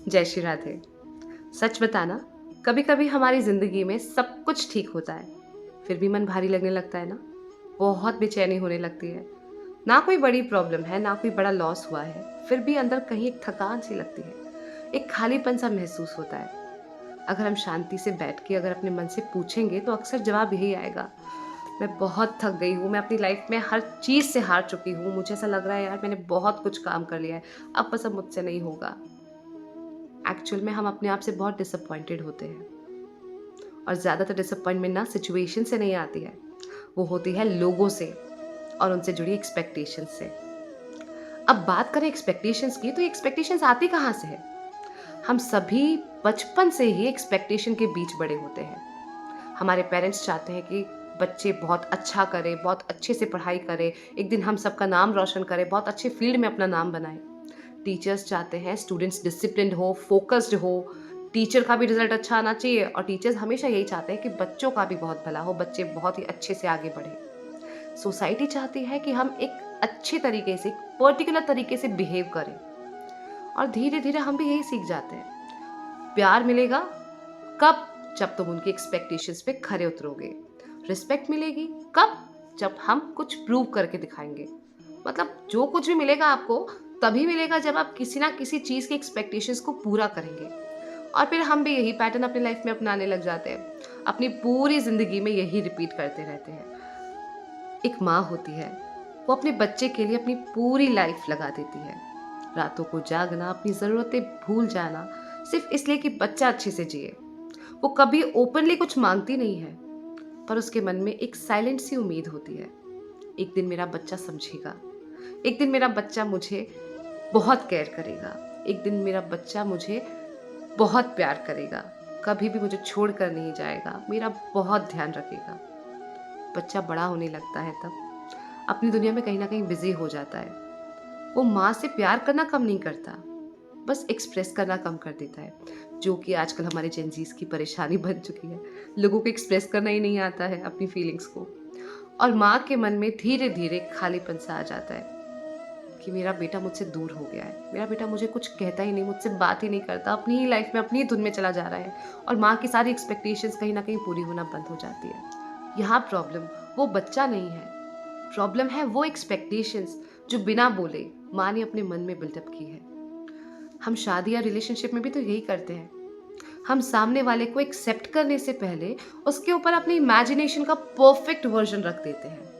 जय श्री राधे। सच बताना, कभी कभी हमारी जिंदगी में सब कुछ ठीक होता है, फिर भी मन भारी लगने लगता है ना। बहुत बेचैनी होने लगती है। ना कोई बड़ी प्रॉब्लम है, ना कोई बड़ा लॉस हुआ है, फिर भी अंदर कहीं एक थकान सी लगती है। एक खालीपन सा महसूस होता है। अगर हम शांति से बैठ के अगर अपने मन से पूछेंगे तो अक्सर जवाब यही आएगा, मैं बहुत थक गई हूँ, मैं अपनी लाइफ में हर चीज से हार चुकी हूँ, मुझे ऐसा लग रहा है यार मैंने बहुत कुछ काम कर लिया है, अब बस अब मुझसे नहीं होगा। एक्चुअल में हम अपने आप से बहुत डिसअपॉइंटेड होते हैं। और ज़्यादातर डिसअपॉइंटमेंट ना सिचुएशन से नहीं आती है, वो होती है लोगों से और उनसे जुड़ी एक्सपेक्टेशंस से। अब बात करें एक्सपेक्टेशंस की, तो ये एक्सपेक्टेशंस आती कहाँ से है? हम सभी बचपन से ही एक्सपेक्टेशन के बीच बड़े होते हैं। हमारे पेरेंट्स चाहते हैं कि बच्चे बहुत अच्छा करें, बहुत अच्छे से पढ़ाई करें, एक दिन हम सबका नाम रोशन करें, बहुत अच्छे फील्ड में अपना नाम बनाएं। टीचर्स चाहते हैं स्टूडेंट्स डिसिप्लिन्ड हो, फोकस्ड हो, टीचर का भी रिजल्ट अच्छा आना चाहिए और टीचर्स हमेशा यही चाहते हैं कि बच्चों का भी बहुत भला हो, बच्चे बहुत ही अच्छे से आगे बढ़े। सोसाइटी चाहती है कि हम एक अच्छे तरीके से, एक पर्टिकुलर तरीके से बिहेव करें और धीरे धीरे हम भी यही सीख जाते हैं। प्यार मिलेगा कब? जब तुम उनकी एक्सपेक्टेशंस पे खरे उतरोगे। रिस्पेक्ट मिलेगी कब? जब हम कुछ प्रूव करके दिखाएंगे। मतलब जो कुछ भी मिलेगा आपको तभी मिलेगा जब आप किसी ना किसी चीज की एक्सपेक्टेशंस को पूरा करेंगे। और फिर हम भी यही पैटर्न अपनी लाइफ में अपनाने लग जाते हैं, अपनी पूरी जिंदगी में यही रिपीट करते रहते हैं। एक माँ होती है, वो अपने बच्चे के लिए अपनी पूरी लाइफ लगा देती है। रातों को जागना, अपनी ज़रूरतें भूल जाना, सिर्फ इसलिए कि बच्चा अच्छे से जिए। वो कभी ओपनली कुछ मांगती नहीं है, पर उसके मन में एक साइलेंट सी उम्मीद होती है, एक दिन मेरा बच्चा समझेगा, एक दिन मेरा बच्चा मुझे बहुत केयर करेगा, एक दिन मेरा बच्चा मुझे बहुत प्यार करेगा, कभी भी मुझे छोड़ कर नहीं जाएगा, मेरा बहुत ध्यान रखेगा। बच्चा बड़ा होने लगता है तब अपनी दुनिया में कहीं ना कहीं बिजी हो जाता है। वो माँ से प्यार करना कम नहीं करता, बस एक्सप्रेस करना कम कर देता है, जो कि आजकल हमारे जेनजीज की परेशानी बन चुकी है। लोगों को एक्सप्रेस करना ही नहीं आता है अपनी फीलिंग्स को। और माँ के मन में धीरे धीरे खालीपन सा आ जाता है कि मेरा बेटा मुझसे दूर हो गया है, मेरा बेटा मुझे कुछ कहता ही नहीं, मुझसे बात ही नहीं करता, अपनी ही लाइफ में अपनी ही धुन में चला जा रहा है। और माँ की सारी एक्सपेक्टेशंस कहीं ना कहीं पूरी होना बंद हो जाती है। यहाँ प्रॉब्लम वो बच्चा नहीं है, प्रॉब्लम है वो एक्सपेक्टेशंस जो बिना बोले माँ ने अपने मन में बिल्डअप की है। हम शादी या रिलेशनशिप में भी तो यही करते हैं। हम सामने वाले को एक्सेप्ट करने से पहले उसके ऊपर अपनी इमेजिनेशन का परफेक्ट वर्जन रख देते हैं।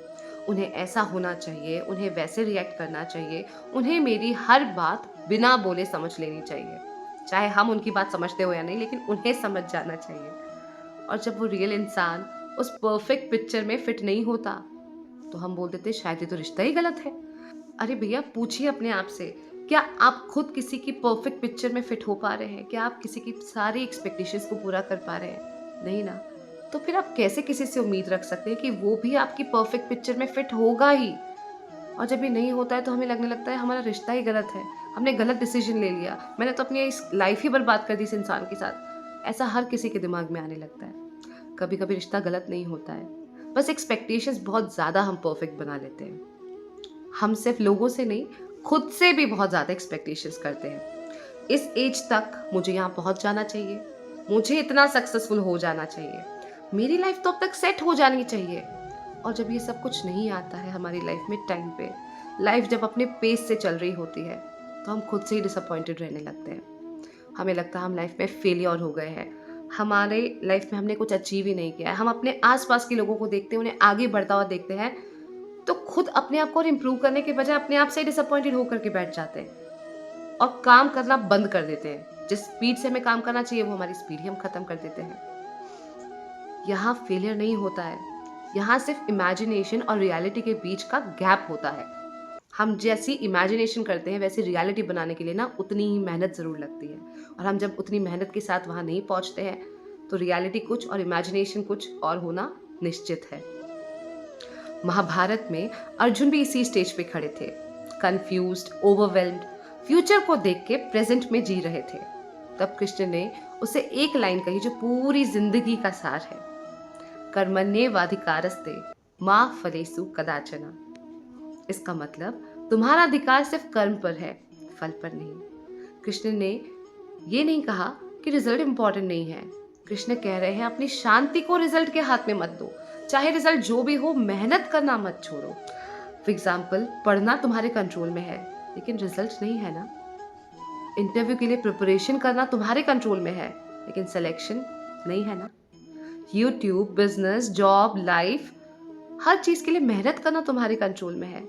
उन्हें ऐसा होना चाहिए, उन्हें वैसे रिएक्ट करना चाहिए, उन्हें मेरी हर बात बिना बोले समझ लेनी चाहिए, चाहे हम उनकी बात समझते हो या नहीं, लेकिन उन्हें समझ जाना चाहिए। और जब वो रियल इंसान उस परफेक्ट पिक्चर में फिट नहीं होता तो हम बोल देते शायद ये तो रिश्ता ही गलत है। अरे भैया, पूछिए अपने आप से, क्या आप खुद किसी की परफेक्ट पिक्चर में फिट हो पा रहे हैं? क्या आप किसी की सारी एक्सपेक्टेशंस को पूरा कर पा रहे हैं? नहीं ना। तो फिर आप कैसे किसी से उम्मीद रख सकते हैं कि वो भी आपकी परफेक्ट पिक्चर में फिट होगा ही? और जब ये नहीं होता है तो हमें लगने लगता है हमारा रिश्ता ही गलत है, हमने गलत डिसीजन ले लिया, मैंने तो अपनी इस लाइफ ही बर्बाद कर दी इस इंसान के साथ। ऐसा हर किसी के दिमाग में आने लगता है। कभी कभी रिश्ता गलत नहीं होता है, बस एक्सपेक्टेशंस बहुत ज़्यादा हम परफेक्ट बना लेते हैं। हम सिर्फ लोगों से नहीं, खुद से भी बहुत ज़्यादा एक्सपेक्टेशंस करते हैं। इस एज तक मुझे यहाँ पहुँच जाना चाहिए, मुझे इतना सक्सेसफुल हो जाना चाहिए, मेरी लाइफ तो अब तक सेट हो जानी चाहिए। और जब ये सब कुछ नहीं आता है हमारी लाइफ में टाइम पे, लाइफ जब अपने पेस से चल रही होती है, तो हम खुद से ही डिसअपॉइंटेड रहने लगते हैं। हमें लगता है हम लाइफ में फेलियर हो गए हैं, हमारे लाइफ में हमने कुछ अचीव ही नहीं किया है। हम अपने आसपास के लोगों को देखते हैं, उन्हें आगे बढ़ता हुआ देखते हैं, तो खुद अपने आप को और इम्प्रूव करने के बजाय अपने आप से डिसअपॉइंटेड होकर के बैठ जाते हैं और काम करना बंद कर देते हैं। जिस स्पीड से हमें काम करना चाहिए वो हमारी स्पीड ही हम खत्म कर देते हैं। यहाँ फेलियर नहीं होता है, यहाँ सिर्फ इमेजिनेशन और रियलिटी के बीच का गैप होता है। हम जैसी इमेजिनेशन करते हैं वैसी रियलिटी बनाने के लिए ना उतनी ही मेहनत ज़रूर लगती है। और हम जब उतनी मेहनत के साथ वहाँ नहीं पहुँचते हैं तो रियलिटी कुछ और इमेजिनेशन कुछ और होना निश्चित है। महाभारत में अर्जुन भी इसी स्टेज पे खड़े थे, कंफ्यूज्ड, ओवरवेल्म्ड, फ्यूचर को देख के प्रेजेंट में जी रहे थे। तब कृष्ण ने उसे एक लाइन कही जो पूरी जिंदगी का सार है, कर्मण्येवाधिकारस्ते मा फलेषु कदाचन। इसका मतलब तुम्हारा अधिकार सिर्फ कर्म पर है, फल पर नहीं। कृष्ण ने ये नहीं कहा कि रिजल्ट इंपॉर्टेंट नहीं है। कृष्ण कह रहे हैं अपनी शांति को रिजल्ट के हाथ में मत दो। चाहे रिजल्ट जो भी हो, मेहनत करना मत छोड़ो। फॉर एग्जाम्पल, पढ़ना तुम्हारे कंट्रोल में है, लेकिन रिजल्ट नहीं है ना। इंटरव्यू के लिए प्रिपरेशन करना तुम्हारे कंट्रोल में है, लेकिन सिलेक्शन नहीं है ना। यूट्यूब, बिजनेस, जॉब, लाइफ, हर चीज के लिए मेहनत करना तुम्हारे कंट्रोल में है,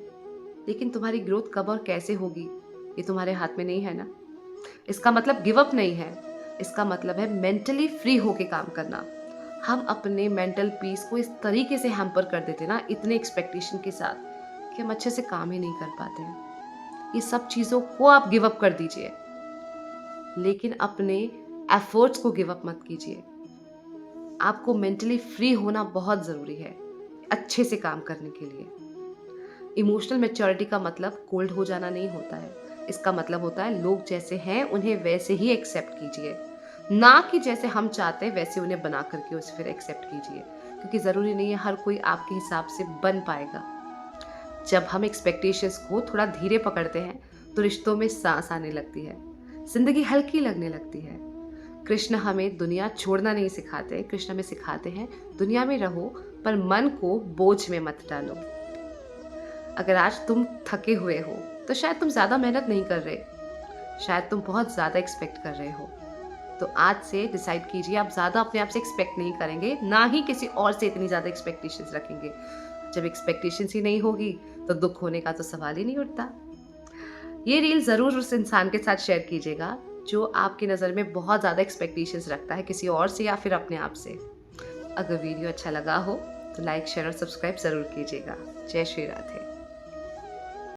लेकिन तुम्हारी ग्रोथ कब और कैसे होगी ये तुम्हारे हाथ में नहीं है ना। इसका मतलब गिव अप नहीं है, इसका मतलब है मेंटली फ्री होके काम करना। हम अपने मेंटल पीस को इस तरीके से हैम्पर कर देते ना, इतने एक्सपेक्टेशन के साथ, कि हम अच्छे से काम ही नहीं कर पाते हैं। ये सब चीज़ों को आप गिव अप कर दीजिए, लेकिन अपने एफर्ट्स को गिव अप मत कीजिए। आपको मेंटली फ्री होना बहुत ज़रूरी है अच्छे से काम करने के लिए। इमोशनल मैच्योरिटी का मतलब कोल्ड हो जाना नहीं होता है। इसका मतलब होता है लोग जैसे हैं उन्हें वैसे ही एक्सेप्ट कीजिए, ना कि जैसे हम चाहते हैं वैसे उन्हें बना करके उसे फिर एक्सेप्ट कीजिए, क्योंकि ज़रूरी नहीं है हर कोई आपके हिसाब से बन पाएगा। जब हम एक्सपेक्टेशंस को थोड़ा धीरे पकड़ते हैं तो रिश्तों में सांस आने लगती है, जिंदगी हल्की लगने लगती है। कृष्ण हमें दुनिया छोड़ना नहीं सिखाते, कृष्ण हमें सिखाते हैं दुनिया में रहो पर मन को बोझ में मत डालो। अगर आज तुम थके हुए हो तो शायद तुम ज़्यादा मेहनत नहीं कर रहे, शायद तुम बहुत ज़्यादा एक्सपेक्ट कर रहे हो। तो आज से डिसाइड कीजिए आप ज़्यादा अपने आप से एक्सपेक्ट नहीं करेंगे, ना ही किसी और से इतनी ज़्यादा एक्सपेक्टेशंस रखेंगे। जब एक्सपेक्टेशंस ही नहीं होगी तो दुख होने का तो सवाल ही नहीं उठता। ये रील ज़रूर उस इंसान के साथ शेयर कीजिएगा जो आपकी नज़र में बहुत ज़्यादा एक्सपेक्टेशंस रखता है किसी और से या फिर अपने आप से। अगर वीडियो अच्छा लगा हो तो लाइक, शेयर और सब्सक्राइब ज़रूर कीजिएगा। जय श्री राधे।